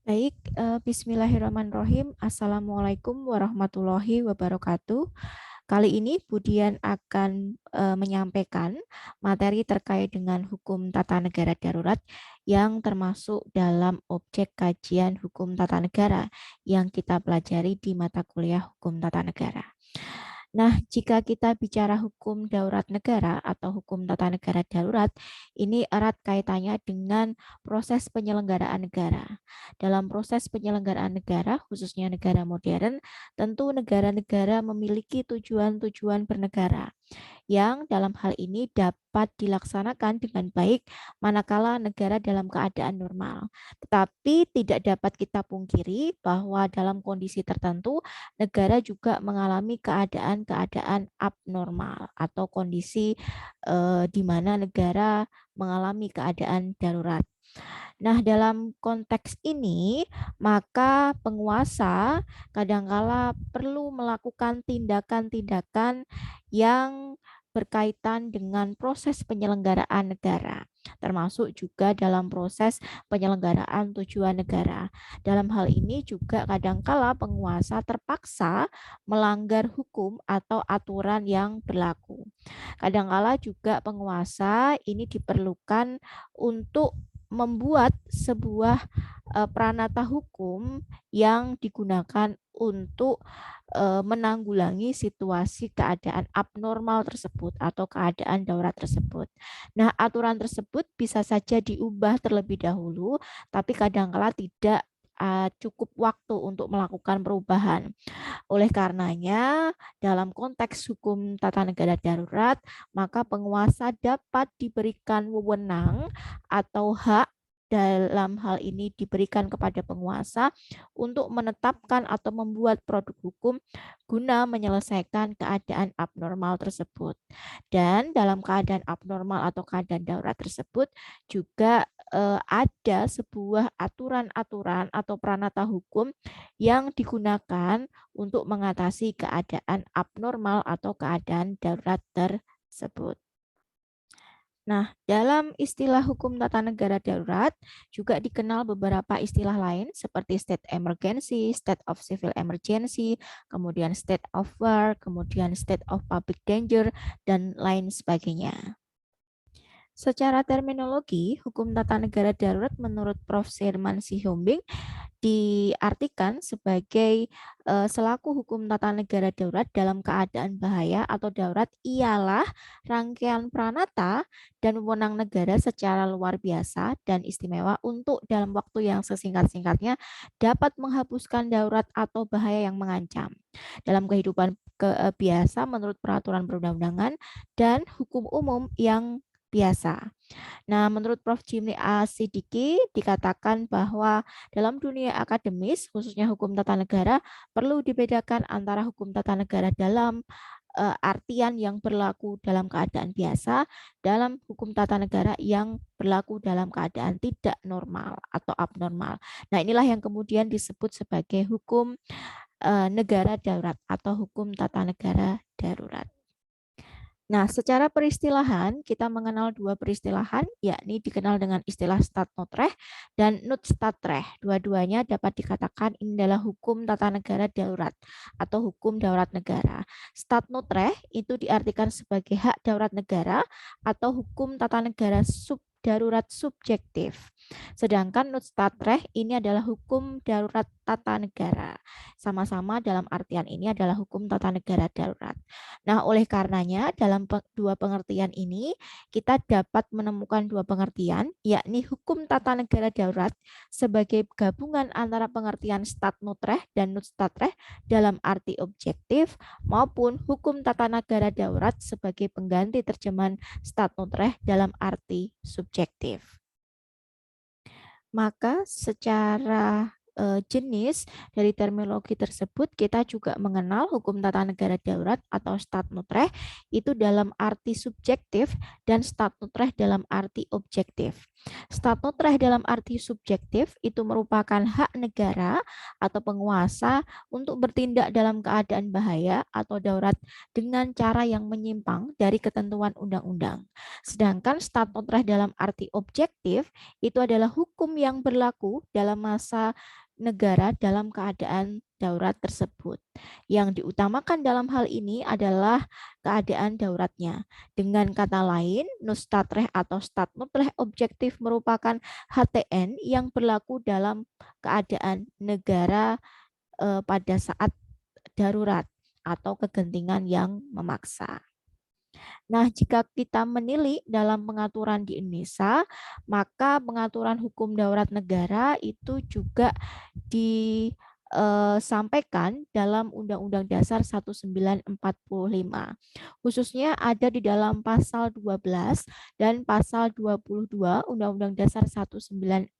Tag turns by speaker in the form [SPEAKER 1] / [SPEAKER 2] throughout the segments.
[SPEAKER 1] Baik, Bismillahirrahmanirrahim. Assalamualaikum warahmatullahi wabarakatuh. Kali ini Budian akan menyampaikan materi terkait dengan hukum tata negara darurat yang termasuk dalam objek kajian hukum tata negara yang kita pelajari di mata kuliah hukum tata negara. Nah, jika kita bicara hukum darurat negara atau hukum tata negara darurat, ini erat kaitannya dengan proses penyelenggaraan negara. Dalam proses penyelenggaraan negara, khususnya negara modern, tentu negara-negara memiliki tujuan-tujuan bernegara yang dalam hal ini dapat dilaksanakan dengan baik manakala negara dalam keadaan normal. Tetapi tidak dapat kita pungkiri bahwa dalam kondisi tertentu negara juga mengalami keadaan-keadaan abnormal atau kondisi di mana negara mengalami keadaan darurat. Nah, dalam konteks ini, maka penguasa kadangkala perlu melakukan tindakan-tindakan yang berkaitan dengan proses penyelenggaraan negara, termasuk juga dalam proses penyelenggaraan tujuan negara. Dalam hal ini juga kadangkala penguasa terpaksa melanggar hukum atau aturan yang berlaku. Kadangkala juga penguasa ini diperlukan untuk membuat sebuah pranata hukum yang digunakan untuk menanggulangi situasi keadaan abnormal tersebut atau keadaan darurat tersebut. Nah, aturan tersebut bisa saja diubah terlebih dahulu, tapi kadangkala tidak cukup waktu untuk melakukan perubahan. Oleh karenanya, dalam konteks hukum tata negara darurat, maka penguasa dapat diberikan wewenang atau hak dalam hal ini diberikan kepada penguasa untuk menetapkan atau membuat produk hukum guna menyelesaikan keadaan abnormal tersebut. Dan dalam keadaan abnormal atau keadaan darurat tersebut juga ada sebuah aturan-aturan atau pranata hukum yang digunakan untuk mengatasi keadaan abnormal atau keadaan darurat tersebut. Nah, dalam istilah hukum tata negara darurat juga dikenal beberapa istilah lain seperti state emergency, state of civil emergency, kemudian state of war, kemudian state of public danger, dan lain sebagainya. Secara terminologi, hukum tata negara darurat menurut Prof. Sirman Sihombing diartikan sebagai selaku hukum tata negara darurat dalam keadaan bahaya atau darurat ialah rangkaian pranata dan wewenang negara secara luar biasa dan istimewa untuk dalam waktu yang sesingkat-singkatnya dapat menghapuskan darurat atau bahaya yang mengancam dalam kehidupan biasa menurut peraturan perundang-undangan dan hukum umum yang biasa. Nah, menurut Prof. Jimli A. Sidiki dikatakan bahwa dalam dunia akademis, khususnya hukum tata negara, perlu dibedakan antara hukum tata negara dalam artian yang berlaku dalam keadaan biasa, dalam hukum tata negara yang berlaku dalam keadaan tidak normal atau abnormal. Nah, inilah yang kemudian disebut sebagai hukum negara darurat atau hukum tata negara darurat. Nah, secara peristilahan kita mengenal dua peristilahan, yakni dikenal dengan istilah statnotreh dan nutstatreh. Dua-duanya dapat dikatakan ini adalah hukum tata negara darurat atau hukum daurat negara. Statnotreh itu diartikan sebagai hak daurat negara atau hukum tata negara darurat subjektif. Sedangkan nutstatreh ini adalah hukum darurat tata negara. Sama-sama dalam artian ini adalah hukum tata negara darurat. Nah, oleh karenanya dalam dua pengertian ini kita dapat menemukan dua pengertian, yakni hukum tata negara darurat sebagai gabungan antara pengertian statnotreh dan nutstatreh dalam arti objektif maupun hukum tata negara darurat sebagai pengganti terjemahan statnotreh dalam arti subjektif. Maka secara jenis dari terminologi tersebut, kita juga mengenal hukum tata negara darurat atau Stadtnoodrecht itu dalam arti subjektif dan Stadtnoodrecht dalam arti objektif. Stadtnoodrecht dalam arti subjektif itu merupakan hak negara atau penguasa untuk bertindak dalam keadaan bahaya atau darurat dengan cara yang menyimpang dari ketentuan undang-undang. Sedangkan Stadtnoodrecht dalam arti objektif itu adalah hukum yang berlaku dalam masa negara dalam keadaan darurat tersebut. Yang diutamakan dalam hal ini adalah keadaan daruratnya. Dengan kata lain, Nusstadtrecht atau Stadtnoodrecht objektif merupakan HTN yang berlaku dalam keadaan negara pada saat darurat atau kegentingan yang memaksa. Nah, jika kita menilik dalam pengaturan di Indonesia, maka pengaturan hukum darurat negara itu juga disampaikan dalam Undang-Undang Dasar 1945. Khususnya ada di dalam pasal 12 dan pasal 22 Undang-Undang Dasar 1945.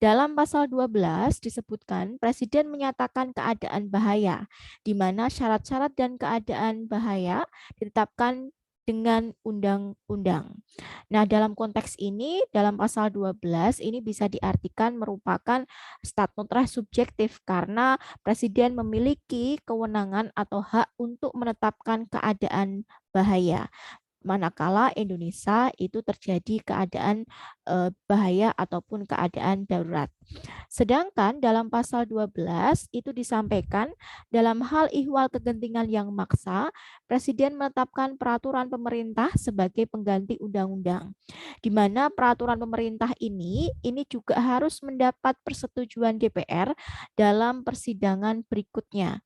[SPEAKER 1] Dalam pasal 12 disebutkan Presiden menyatakan keadaan bahaya, di mana syarat-syarat dan keadaan bahaya ditetapkan dengan undang-undang. Nah, dalam konteks ini, dalam pasal 12 ini bisa diartikan merupakan Stadtnoodrecht subjektif karena Presiden memiliki kewenangan atau hak untuk menetapkan keadaan bahaya manakala Indonesia itu terjadi keadaan bahaya ataupun keadaan darurat. Sedangkan dalam pasal 12 itu disampaikan dalam hal ihwal kegentingan yang maksa, Presiden menetapkan peraturan pemerintah sebagai pengganti undang-undang. Di mana peraturan pemerintah ini juga harus mendapat persetujuan DPR dalam persidangan berikutnya.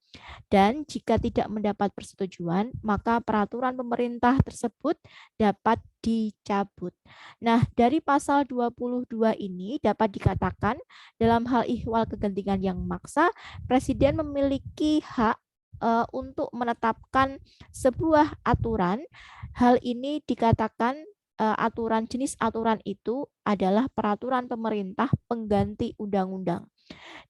[SPEAKER 1] Dan jika tidak mendapat persetujuan, maka peraturan pemerintah tersebut dapat dicabut. Nah, dari pasal 22 ini dapat dikatakan dalam hal ihwal kegentingan yang memaksa, Presiden memiliki hak untuk menetapkan sebuah aturan. Hal ini dikatakan jenis aturan itu adalah peraturan pemerintah pengganti undang-undang,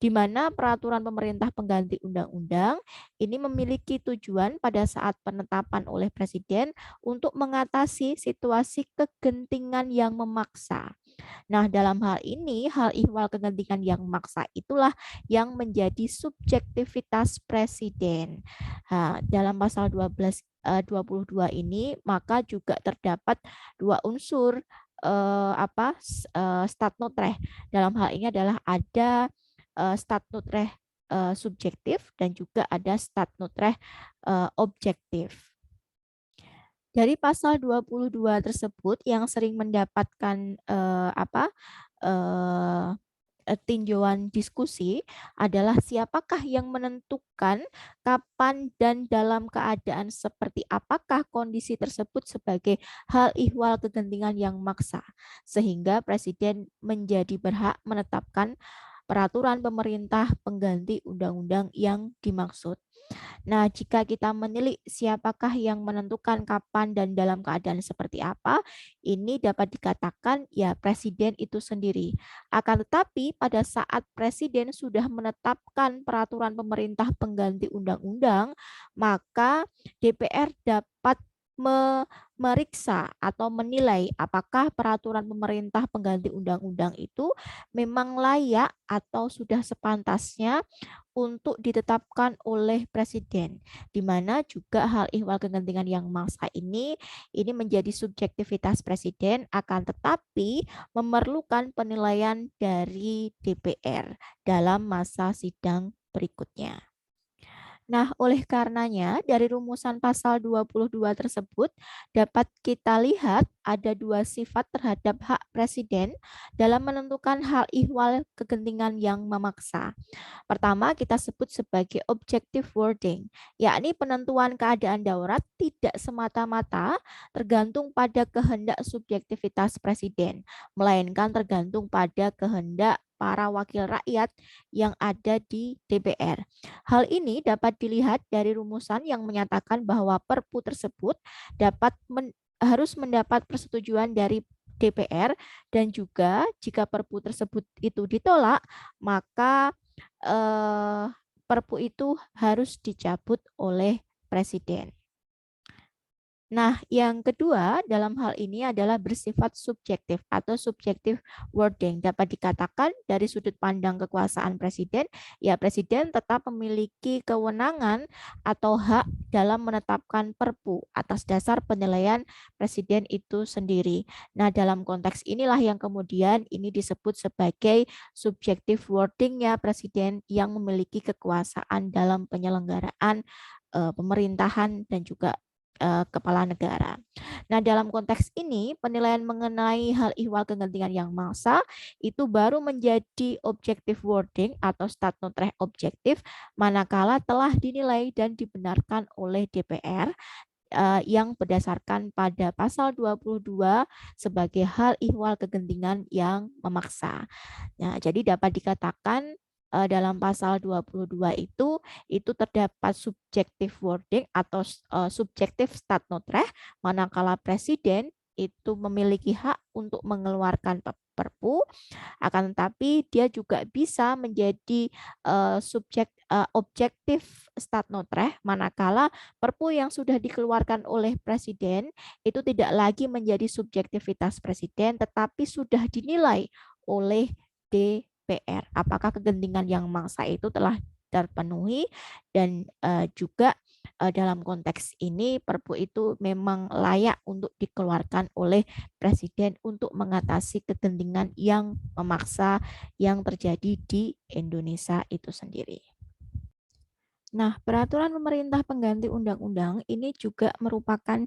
[SPEAKER 1] di mana peraturan pemerintah pengganti undang-undang ini memiliki tujuan pada saat penetapan oleh Presiden untuk mengatasi situasi kegentingan yang memaksa. Nah, dalam hal ini, hal ihwal kegentingan yang memaksa itulah yang menjadi subjektivitas Presiden. Nah, dalam pasal 22 ini, maka juga terdapat dua unsur Stadtnoodrecht. Dalam hal ini adalah ada Stadtnoodrecht subjektif dan juga ada Stadtnoodrecht objektif. Dari pasal 22 tersebut yang sering mendapatkan tinjauan diskusi adalah siapakah yang menentukan kapan dan dalam keadaan seperti apakah kondisi tersebut sebagai hal ihwal kegentingan yang maksa, sehingga Presiden menjadi berhak menetapkan peraturan pemerintah pengganti undang-undang yang dimaksud. Nah, jika kita menilik siapakah yang menentukan kapan dan dalam keadaan seperti apa, ini dapat dikatakan ya Presiden itu sendiri. Akan tetapi pada saat Presiden sudah menetapkan peraturan pemerintah pengganti undang-undang, maka DPR dapat memeriksa atau menilai apakah peraturan pemerintah pengganti undang-undang itu memang layak atau sudah sepantasnya untuk ditetapkan oleh Presiden, di mana juga hal ihwal kegentingan yang memaksa ini menjadi subjektivitas Presiden, akan tetapi memerlukan penilaian dari DPR dalam masa sidang berikutnya. Nah, oleh karenanya dari rumusan pasal 22 tersebut dapat kita lihat ada dua sifat terhadap hak Presiden dalam menentukan hal ihwal kegentingan yang memaksa. Pertama, kita sebut sebagai objective wording, yakni penentuan keadaan darurat tidak semata-mata tergantung pada kehendak subjektivitas Presiden, melainkan tergantung pada kehendak para wakil rakyat yang ada di DPR. Hal ini dapat dilihat dari rumusan yang menyatakan bahwa Perpu tersebut harus mendapat persetujuan dari DPR, dan juga jika Perpu tersebut itu ditolak, maka Perpu itu harus dicabut oleh Presiden. Nah, yang kedua dalam hal ini adalah bersifat subjektif atau subjektif wording. Dapat dikatakan dari sudut pandang kekuasaan presiden, ya presiden tetap memiliki kewenangan atau hak dalam menetapkan perpu atas dasar penilaian presiden itu sendiri. Nah, dalam konteks inilah yang kemudian ini disebut sebagai subjektif wordingnya presiden yang memiliki kekuasaan dalam penyelenggaraan pemerintahan dan juga kepala negara. Nah, dalam konteks ini, penilaian mengenai hal ihwal kegentingan yang maksa itu baru menjadi objective wording atau statement objektif manakala telah dinilai dan dibenarkan oleh DPR yang berdasarkan pada pasal 22 sebagai hal ihwal kegentingan yang memaksa. Nah, jadi dapat dikatakan dalam pasal 22 itu terdapat subjektif wording atau subjektif stat notreh manakala presiden itu memiliki hak untuk mengeluarkan perpu, akan tetapi dia juga bisa menjadi objektif stat notreh manakala perpu yang sudah dikeluarkan oleh presiden itu tidak lagi menjadi subjektivitas presiden tetapi sudah dinilai oleh DPR. Apakah kegentingan yang maksa itu telah terpenuhi dan juga dalam konteks ini perpu itu memang layak untuk dikeluarkan oleh presiden untuk mengatasi kegentingan yang memaksa yang terjadi di Indonesia itu sendiri. Nah, peraturan pemerintah pengganti undang-undang ini juga merupakan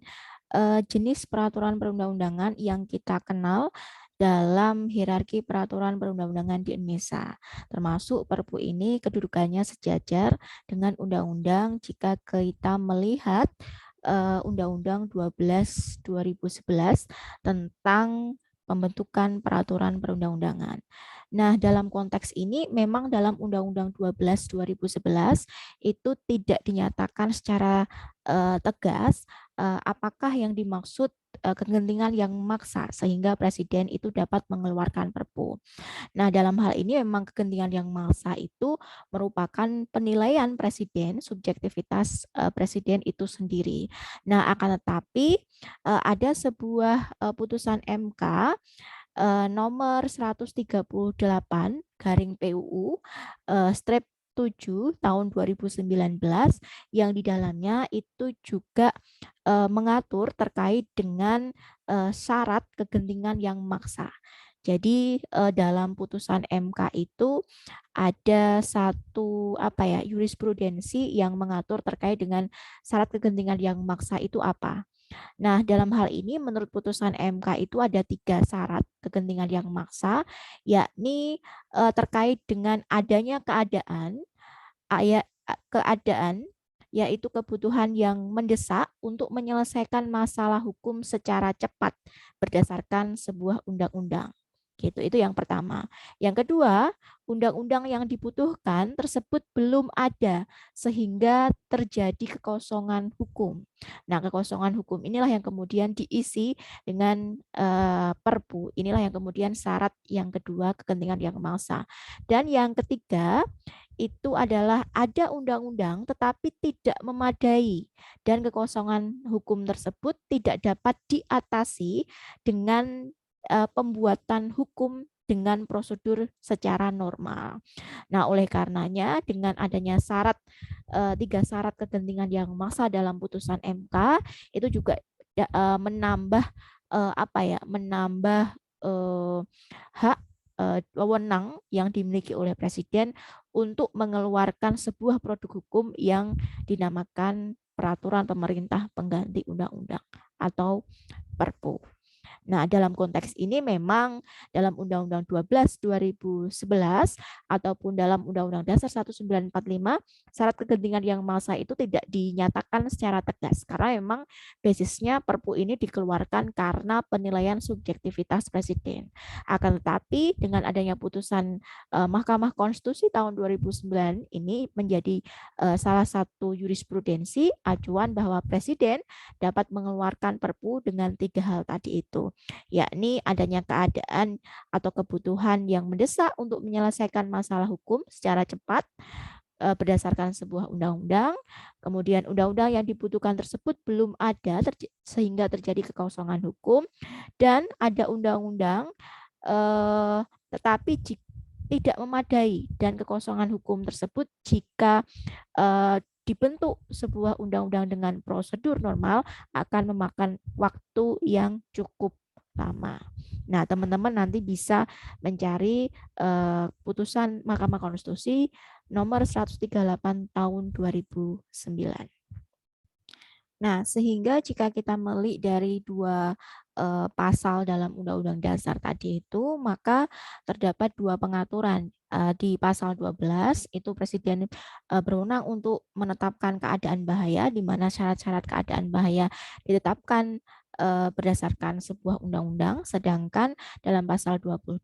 [SPEAKER 1] jenis peraturan perundang-undangan yang kita kenal dalam hierarki peraturan perundang-undangan di Indonesia. Termasuk Perpu ini kedudukannya sejajar dengan undang-undang jika kita melihat Undang-Undang 12 2011 tentang pembentukan peraturan perundang-undangan. Nah, dalam konteks ini memang dalam Undang-Undang 12 2011 itu tidak dinyatakan secara tegas apakah yang dimaksud kegentingan yang memaksa sehingga presiden itu dapat mengeluarkan perpu. Nah, dalam hal ini memang kegentingan yang memaksa itu merupakan penilaian presiden, subjektivitas presiden itu sendiri. Nah, akan tetapi ada sebuah putusan MK nomor 138 garing PUU strip 7 tahun 2019 yang di dalamnya itu juga mengatur terkait dengan syarat kegentingan yang memaksa. Jadi dalam putusan MK itu ada satu jurisprudensi yang mengatur terkait dengan syarat kegentingan yang memaksa itu apa. Nah, dalam hal ini menurut putusan MK itu ada 3 syarat kegentingan yang memaksa, yakni terkait dengan adanya keadaan yaitu kebutuhan yang mendesak untuk menyelesaikan masalah hukum secara cepat berdasarkan sebuah undang-undang. Gitu, itu yang pertama. Yang kedua, undang-undang yang dibutuhkan tersebut belum ada sehingga terjadi kekosongan hukum. Nah, kekosongan hukum inilah yang kemudian diisi dengan perpu. Inilah yang kemudian syarat yang kedua kegentingan yang memaksa. Dan yang ketiga, itu adalah ada undang-undang tetapi tidak memadai dan kekosongan hukum tersebut tidak dapat diatasi dengan pembuatan hukum dengan prosedur secara normal. Nah, oleh karenanya dengan adanya tiga syarat kegentingan yang memaksa dalam putusan MK itu juga menambah hak wewenang yang dimiliki oleh presiden untuk mengeluarkan sebuah produk hukum yang dinamakan peraturan pemerintah pengganti undang-undang atau Perpu. Nah, dalam konteks ini memang dalam Undang-Undang 12 2011 ataupun dalam Undang-Undang Dasar 1945 syarat kegentingan yang memaksa itu tidak dinyatakan secara tegas karena memang basisnya Perpu ini dikeluarkan karena penilaian subjektivitas presiden. Akan tetapi dengan adanya putusan Mahkamah Konstitusi tahun 2009 ini menjadi salah satu jurisprudensi acuan bahwa presiden dapat mengeluarkan Perpu dengan 3 hal tadi itu. yakni adanya keadaan atau kebutuhan yang mendesak untuk menyelesaikan masalah hukum secara cepat berdasarkan sebuah undang-undang, kemudian undang-undang yang dibutuhkan tersebut belum ada sehingga terjadi kekosongan hukum, dan ada undang-undang tetapi tidak memadai dan kekosongan hukum tersebut jika dibentuk sebuah undang-undang dengan prosedur normal akan memakan waktu yang cukup lama. Nah, teman-teman nanti bisa mencari putusan Mahkamah Konstitusi nomor 138 tahun 2009. Nah, sehingga jika kita melihat dari dua pasal dalam Undang-Undang Dasar tadi itu, maka terdapat dua pengaturan. Di pasal 12 itu Presiden berwenang untuk menetapkan keadaan bahaya, di mana syarat-syarat keadaan bahaya ditetapkan berdasarkan sebuah undang-undang, sedangkan dalam pasal 22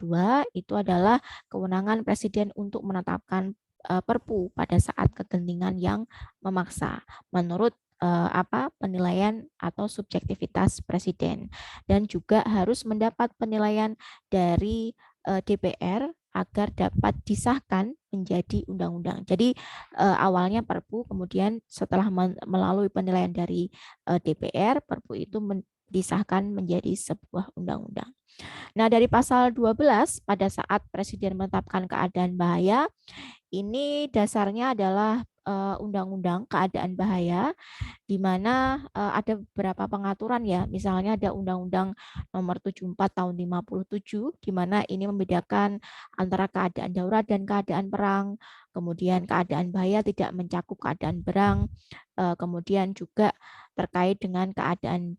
[SPEAKER 1] itu adalah kewenangan Presiden untuk menetapkan Perpu pada saat kegentingan yang memaksa menurut penilaian atau subjektivitas presiden, dan juga harus mendapat penilaian dari DPR agar dapat disahkan menjadi undang-undang. Jadi awalnya Perpu, kemudian setelah melalui penilaian dari DPR, Perpu itu disahkan menjadi sebuah undang-undang. Nah, dari pasal 12 pada saat presiden menetapkan keadaan bahaya, ini dasarnya adalah undang-undang keadaan bahaya, di mana ada beberapa pengaturan ya. Misalnya ada Undang-Undang Nomor 74 Tahun 57, di mana ini membedakan antara keadaan darurat dan keadaan perang. Kemudian keadaan bahaya tidak mencakup keadaan perang. Kemudian juga terkait dengan keadaan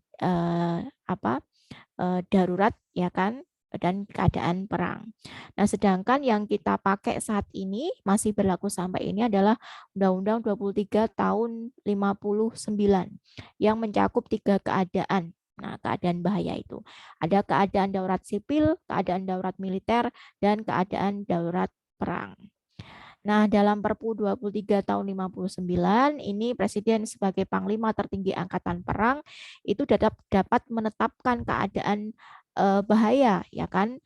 [SPEAKER 1] darurat, ya kan, dan keadaan perang. Nah, sedangkan yang kita pakai saat ini masih berlaku sampai ini adalah Undang-Undang 23 tahun 59 yang mencakup 3 keadaan. Nah, keadaan bahaya itu ada keadaan darurat sipil, keadaan darurat militer, dan keadaan darurat perang. Nah, dalam Perpu 23 tahun 59 ini Presiden sebagai Panglima tertinggi Angkatan Perang itu dapat menetapkan keadaan bahaya, ya kan,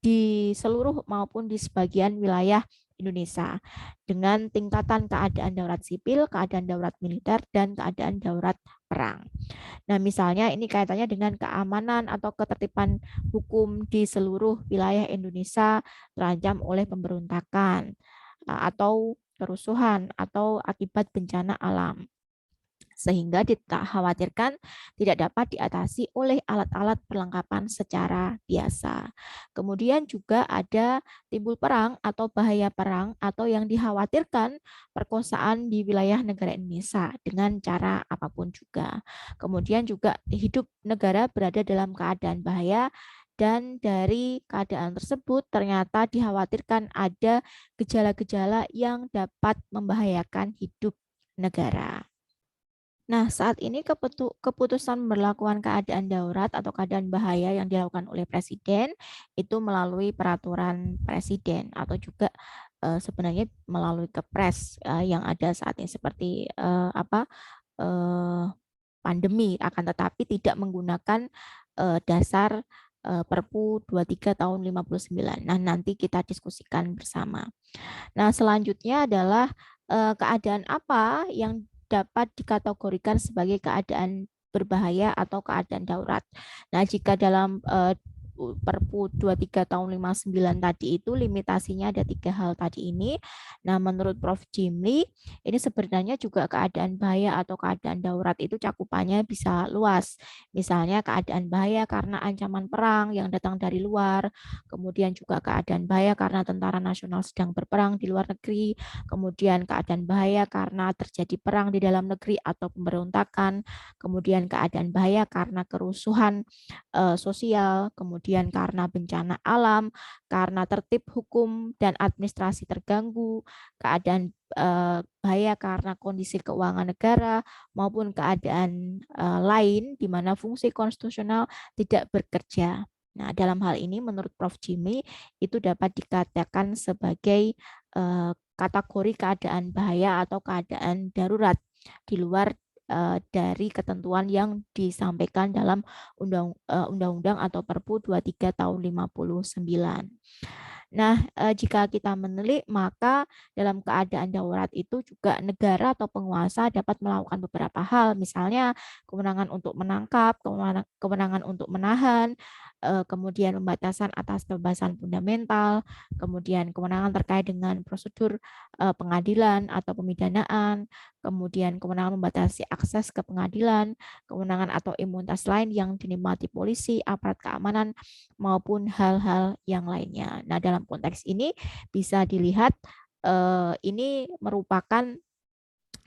[SPEAKER 1] di seluruh maupun di sebagian wilayah Indonesia dengan tingkatan keadaan darurat sipil, keadaan darurat militer, dan keadaan darurat perang. Nah, misalnya ini kaitannya dengan keamanan atau ketertiban hukum di seluruh wilayah Indonesia terancam oleh pemberontakan atau kerusuhan atau akibat bencana alam, sehingga dikhawatirkan tidak dapat diatasi oleh alat-alat perlengkapan secara biasa. Kemudian juga ada timbul perang atau bahaya perang atau yang dikhawatirkan perkosaan di wilayah negara Indonesia dengan cara apapun juga. Kemudian juga hidup negara berada dalam keadaan bahaya, dan dari keadaan tersebut ternyata dikhawatirkan ada gejala-gejala yang dapat membahayakan hidup negara. Nah, saat ini keputusan memberlakukan keadaan darurat atau keadaan bahaya yang dilakukan oleh Presiden itu melalui peraturan Presiden atau juga sebenarnya melalui Kepres yang ada saat ini seperti pandemi, akan tetapi tidak menggunakan dasar Perpu 23 tahun 59. Nah, nanti kita diskusikan bersama. Nah, selanjutnya adalah keadaan apa yang dapat dikategorikan sebagai keadaan berbahaya atau keadaan darurat. Nah, jika dalam Perpu 23 tahun 59 tadi itu limitasinya ada 3 hal tadi ini. Nah, menurut Prof. Jimli, ini sebenarnya juga keadaan bahaya atau keadaan darurat itu cakupannya bisa luas. Misalnya keadaan bahaya karena ancaman perang yang datang dari luar, kemudian juga keadaan bahaya karena tentara nasional sedang berperang di luar negeri, kemudian keadaan bahaya karena terjadi perang di dalam negeri atau pemberontakan, kemudian keadaan bahaya karena kerusuhan sosial, kemudian karena bencana alam, karena tertib hukum dan administrasi terganggu, keadaan bahaya karena kondisi keuangan negara, maupun keadaan lain di mana fungsi konstitusional tidak bekerja. Nah, dalam hal ini menurut Prof. Jimmy itu dapat dikatakan sebagai kategori keadaan bahaya atau keadaan darurat di luar dari ketentuan yang disampaikan dalam Undang-Undang atau Perpu 23 tahun 59. Nah, jika kita menilik, maka dalam keadaan darurat itu juga negara atau penguasa dapat melakukan beberapa hal, misalnya kewenangan untuk menangkap, kewenangan untuk menahan, kemudian pembatasan atas kebebasan fundamental, kemudian kewenangan terkait dengan prosedur pengadilan atau pemidanaan, kemudian kewenangan membatasi akses ke pengadilan, kewenangan atau imunitas lain yang dinikmati polisi, aparat keamanan, maupun hal-hal yang lainnya. Nah, dalam konteks ini bisa dilihat ini merupakan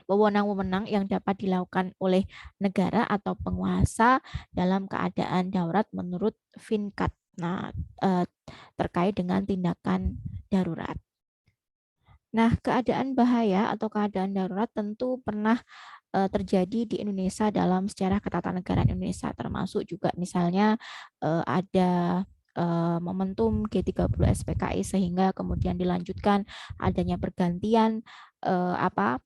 [SPEAKER 1] wewenang-wewenang yang dapat dilakukan oleh negara atau penguasa dalam keadaan darurat menurut Finkat. Nah, terkait dengan tindakan darurat. Nah, keadaan bahaya atau keadaan darurat tentu pernah terjadi di Indonesia dalam sejarah ketatanegaraan Indonesia, termasuk juga misalnya ada momentum G30 SPKI sehingga kemudian dilanjutkan adanya pergantian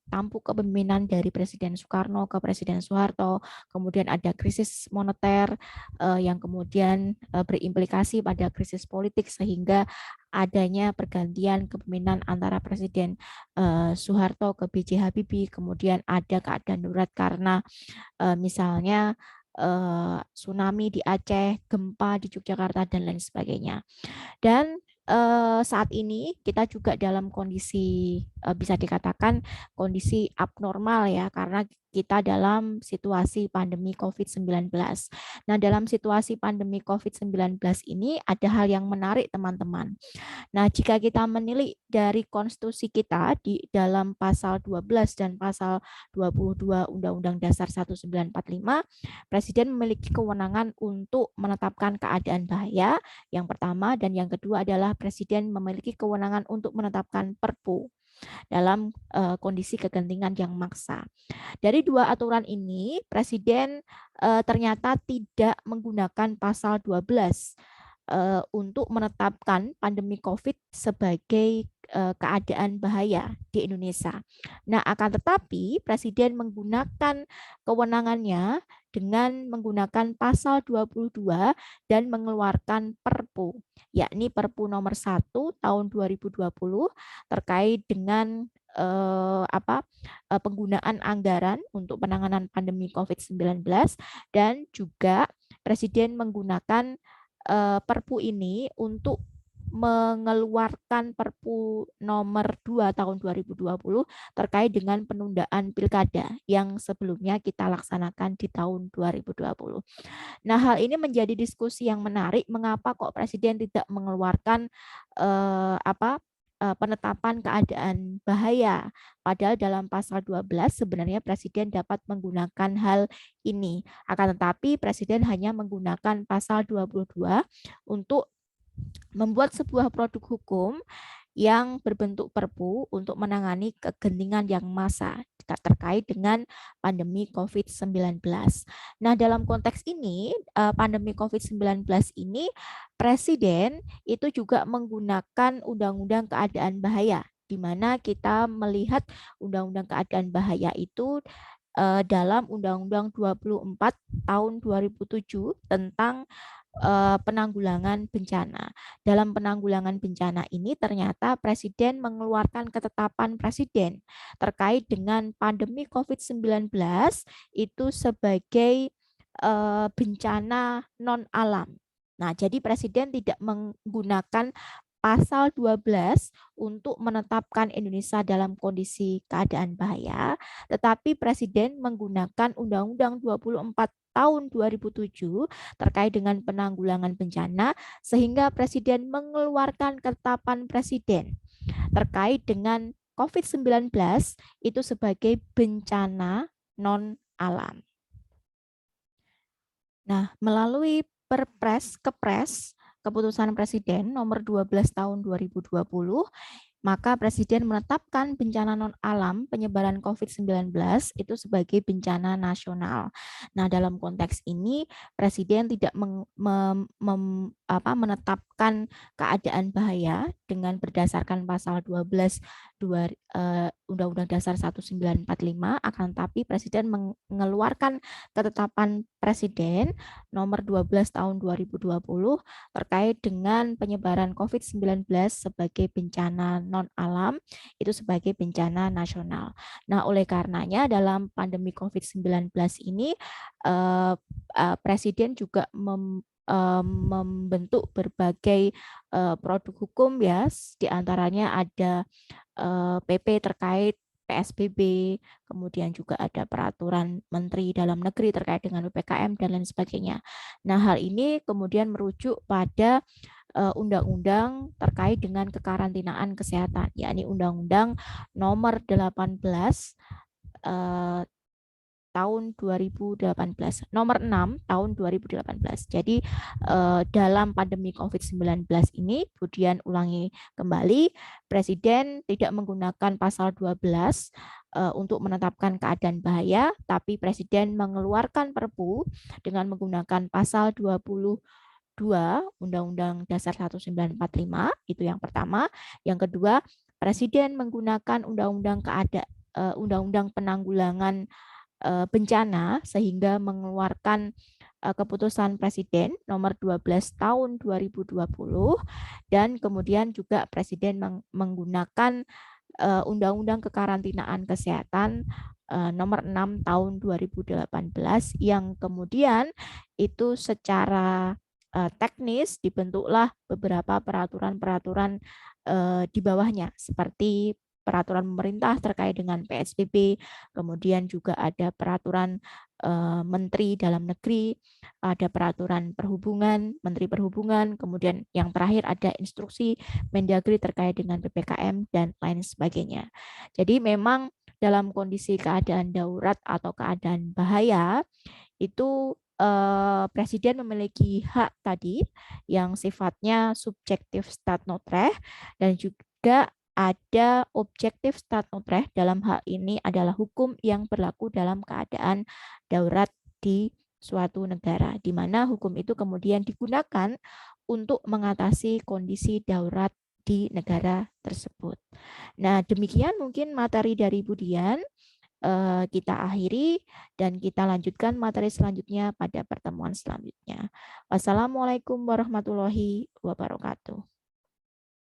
[SPEAKER 1] tampuk kepemimpinan dari Presiden Soekarno ke Presiden Soeharto, kemudian ada krisis moneter yang kemudian berimplikasi pada krisis politik sehingga adanya pergantian kepemimpinan antara Presiden Soeharto ke B.J. Habibie, kemudian ada keadaan darurat karena misalnya tsunami di Aceh, gempa di Yogyakarta, dan lain sebagainya. Dan saat ini kita juga dalam kondisi bisa dikatakan kondisi abnormal ya, karena kita dalam situasi pandemi COVID-19. Nah, dalam situasi pandemi COVID-19 ini ada hal yang menarik teman-teman. Nah, jika kita menilik dari konstitusi kita di dalam pasal 12 dan pasal 22 Undang-Undang Dasar 1945, Presiden memiliki kewenangan untuk menetapkan keadaan bahaya, yang pertama, dan yang kedua adalah Presiden memiliki kewenangan untuk menetapkan Perpu dalam kondisi kegentingan yang maksa. Dari dua aturan ini, Presiden ternyata tidak menggunakan pasal 12 untuk menetapkan pandemi COVID sebagai keadaan bahaya di Indonesia. Nah, akan tetapi Presiden menggunakan kewenangannya dengan menggunakan pasal 22 dan mengeluarkan Perpu, yakni Perpu nomor 1 tahun 2020 terkait dengan penggunaan anggaran untuk penanganan pandemi COVID-19, dan juga Presiden menggunakan Perpu ini untuk mengeluarkan Perpu nomor 2 tahun 2020 terkait dengan penundaan pilkada yang sebelumnya kita laksanakan di tahun 2020. Nah, hal ini menjadi diskusi yang menarik, mengapa kok Presiden tidak mengeluarkan penetapan keadaan bahaya. Padahal dalam pasal 12 sebenarnya Presiden dapat menggunakan hal ini. Akan tetapi Presiden hanya menggunakan pasal 22 untuk membuat sebuah produk hukum yang berbentuk Perpu untuk menangani kegentingan yang massa terkait dengan pandemi COVID-19. Nah, dalam konteks ini, pandemi COVID-19 ini, Presiden itu juga menggunakan Undang-Undang Keadaan Bahaya, di mana kita melihat Undang-Undang Keadaan Bahaya itu dalam Undang-Undang 24 tahun 2007 tentang penanggulangan bencana. Dalam penanggulangan bencana ini ternyata Presiden mengeluarkan ketetapan Presiden terkait dengan pandemi COVID-19 itu sebagai bencana non-alam. Nah, jadi Presiden tidak menggunakan pasal 12 untuk menetapkan Indonesia dalam kondisi keadaan bahaya, tetapi Presiden menggunakan Undang-Undang 24 tahun 2007 terkait dengan penanggulangan bencana, sehingga Presiden mengeluarkan ketetapan Presiden terkait dengan COVID-19 itu sebagai bencana non-alam. Nah, melalui Kepres Keputusan Presiden nomor 12 tahun 2020, maka Presiden menetapkan bencana non-alam penyebaran COVID-19 itu sebagai bencana nasional. Nah, dalam konteks ini Presiden tidak menetapkan keadaan bahaya dengan berdasarkan pasal 12 Undang-Undang Dasar 1945, akan tetapi Presiden mengeluarkan ketetapan Presiden nomor 12 tahun 2020 terkait dengan penyebaran COVID-19 sebagai bencana non alam, itu sebagai bencana nasional. Nah, oleh karenanya dalam pandemi COVID-19 ini Presiden juga membentuk berbagai produk hukum ya, diantaranya ada PP terkait PSBB, kemudian juga ada peraturan Menteri Dalam Negeri terkait dengan PPKM dan lain sebagainya. Nah, hal ini kemudian merujuk pada undang-undang terkait dengan kekarantinaan kesehatan, yakni Undang-Undang Nomor 18 tahun 2018, nomor 6 tahun 2018. Jadi dalam pandemi COVID-19 ini, kemudian ulangi kembali, Presiden tidak menggunakan pasal 12 untuk menetapkan keadaan bahaya, tapi Presiden mengeluarkan Perpu dengan menggunakan pasal 22 Undang-Undang Dasar 1945, itu yang pertama. Yang kedua, Presiden menggunakan Undang-Undang Penanggulangan bencana sehingga mengeluarkan keputusan Presiden nomor 12 tahun 2020, dan kemudian juga Presiden menggunakan Undang-Undang Kekarantinaan Kesehatan nomor 6 tahun 2018, yang kemudian itu secara teknis dibentuklah beberapa peraturan-peraturan di bawahnya, seperti peraturan pemerintah terkait dengan PSBB, kemudian juga ada peraturan Menteri Dalam Negeri, ada peraturan perhubungan, Menteri Perhubungan, kemudian yang terakhir ada instruksi Mendagri terkait dengan PPKM dan lain sebagainya. Jadi memang dalam kondisi keadaan darurat atau keadaan bahaya itu Presiden memiliki hak tadi yang sifatnya subjektif stat notreh, dan juga ada objektif stat notreh. Dalam hal ini adalah hukum yang berlaku dalam keadaan darurat di suatu negara, di mana hukum itu kemudian digunakan untuk mengatasi kondisi darurat di negara tersebut. Nah, demikian mungkin materi dari Budian. Kita akhiri dan kita lanjutkan materi selanjutnya pada pertemuan selanjutnya. Wassalamualaikum warahmatullahi wabarakatuh.